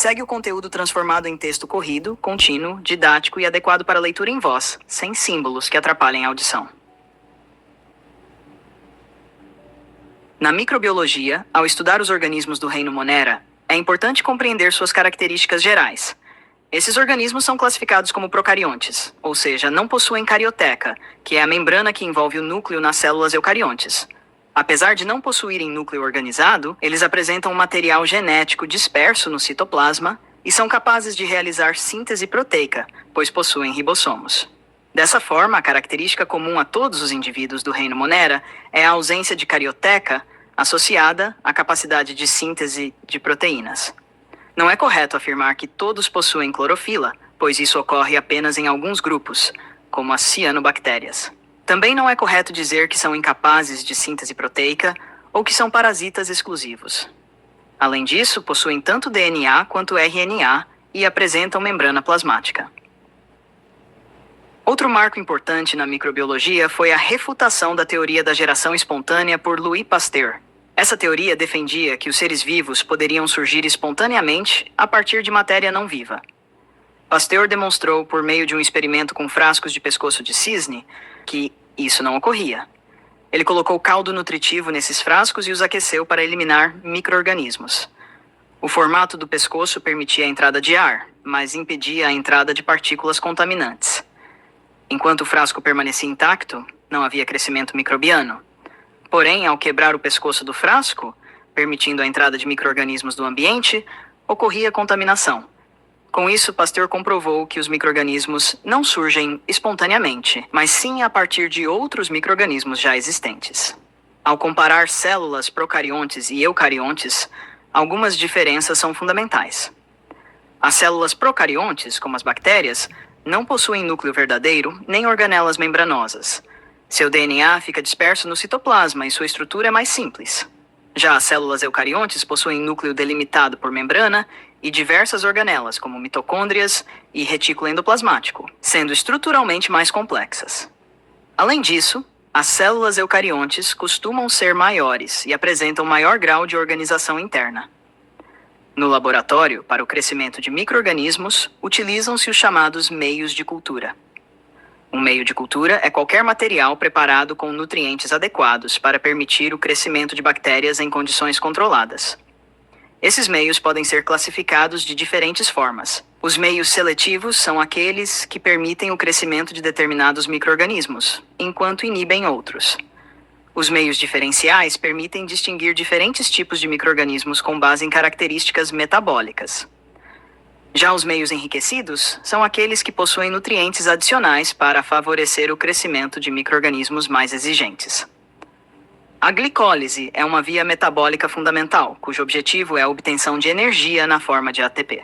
Segue o conteúdo transformado em texto corrido, contínuo, didático e adequado para leitura em voz, sem símbolos que atrapalhem a audição. Na microbiologia, ao estudar os organismos do reino Monera, é importante compreender suas características gerais. Esses organismos são classificados como procariontes, ou seja, não possuem carioteca, que é a membrana que envolve o núcleo nas células eucariontes. Apesar de não possuírem núcleo organizado, eles apresentam um material genético disperso no citoplasma e são capazes de realizar síntese proteica, pois possuem ribossomos. Dessa forma, a característica comum a todos os indivíduos do reino Monera é a ausência de carioteca associada à capacidade de síntese de proteínas. Não é correto afirmar que todos possuem clorofila, pois isso ocorre apenas em alguns grupos, como as cianobactérias. Também não é correto dizer que são incapazes de síntese proteica ou que são parasitas exclusivos. Além disso, possuem tanto DNA quanto RNA e apresentam membrana plasmática. Outro marco importante na microbiologia foi a refutação da teoria da geração espontânea por Louis Pasteur. Essa teoria defendia que os seres vivos poderiam surgir espontaneamente a partir de matéria não viva. Pasteur demonstrou, por meio de um experimento com frascos de pescoço de cisne, que isso não ocorria. Ele colocou caldo nutritivo nesses frascos e os aqueceu para eliminar micro-organismos. O formato do pescoço permitia a entrada de ar, mas impedia a entrada de partículas contaminantes. Enquanto o frasco permanecia intacto, não havia crescimento microbiano. Porém, ao quebrar o pescoço do frasco, permitindo a entrada de micro-organismos do ambiente, ocorria contaminação. Com isso, Pasteur comprovou que os micro-organismos não surgem espontaneamente, mas sim a partir de outros micro-organismos já existentes. Ao comparar células procariontes e eucariontes, algumas diferenças são fundamentais. As células procariontes, como as bactérias, não possuem núcleo verdadeiro nem organelas membranosas. Seu DNA fica disperso no citoplasma e sua estrutura é mais simples. Já as células eucariontes possuem núcleo delimitado por membrana e diversas organelas, como mitocôndrias e retículo endoplasmático, sendo estruturalmente mais complexas. Além disso, as células eucariontes costumam ser maiores e apresentam maior grau de organização interna. No laboratório, para o crescimento de micro-organismos, utilizam-se os chamados meios de cultura. Um meio de cultura é qualquer material preparado com nutrientes adequados para permitir o crescimento de bactérias em condições controladas. Esses meios podem ser classificados de diferentes formas. Os meios seletivos são aqueles que permitem o crescimento de determinados micro-organismos, enquanto inibem outros. Os meios diferenciais permitem distinguir diferentes tipos de micro-organismos com base em características metabólicas. Já os meios enriquecidos são aqueles que possuem nutrientes adicionais para favorecer o crescimento de micro-organismos mais exigentes. A glicólise é uma via metabólica fundamental, cujo objetivo é a obtenção de energia na forma de ATP.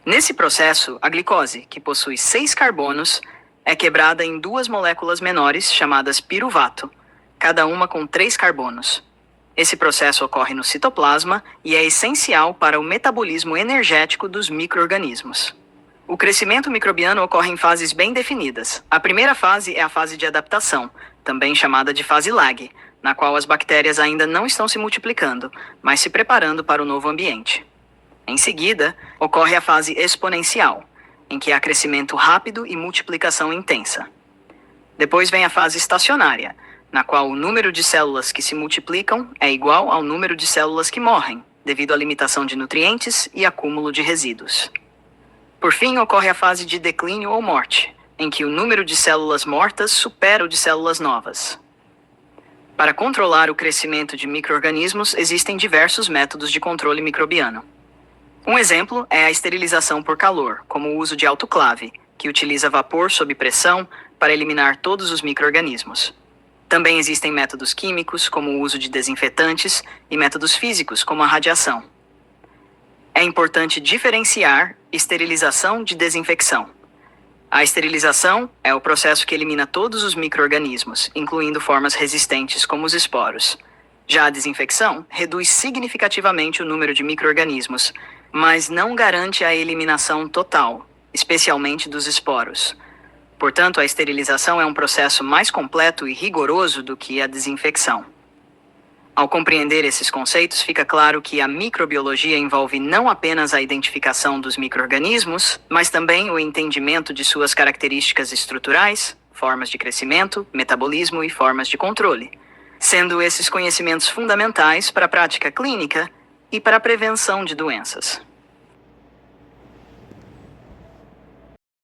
Nesse processo, a glicose, que possui 6 carbonos, é quebrada em 2 moléculas menores chamadas piruvato, cada uma com 3 carbonos. Esse processo ocorre no citoplasma e é essencial para o metabolismo energético dos micro-organismos. O crescimento microbiano ocorre em fases bem definidas. A primeira fase é a fase de adaptação, também chamada de fase lag, na qual as bactérias ainda não estão se multiplicando, mas se preparando para o novo ambiente. Em seguida, ocorre a fase exponencial, em que há crescimento rápido e multiplicação intensa. Depois vem a fase estacionária, na qual o número de células que se multiplicam é igual ao número de células que morrem, devido à limitação de nutrientes e acúmulo de resíduos. Por fim, ocorre a fase de declínio ou morte, em que o número de células mortas supera o de células novas. Para controlar o crescimento de micro-organismos, existem diversos métodos de controle microbiano. Um exemplo é a esterilização por calor, como o uso de autoclave, que utiliza vapor sob pressão para eliminar todos os micro-organismos. Também existem métodos químicos, como o uso de desinfetantes, e métodos físicos, como a radiação. É importante diferenciar esterilização de desinfecção. A esterilização é o processo que elimina todos os micro-organismos, incluindo formas resistentes como os esporos. Já a desinfecção reduz significativamente o número de micro-organismos, mas não garante a eliminação total, especialmente dos esporos. Portanto, a esterilização é um processo mais completo e rigoroso do que a desinfecção. Ao compreender esses conceitos, fica claro que a microbiologia envolve não apenas a identificação dos micro-organismos, mas também o entendimento de suas características estruturais, formas de crescimento, metabolismo e formas de controle, sendo esses conhecimentos fundamentais para a prática clínica e para a prevenção de doenças.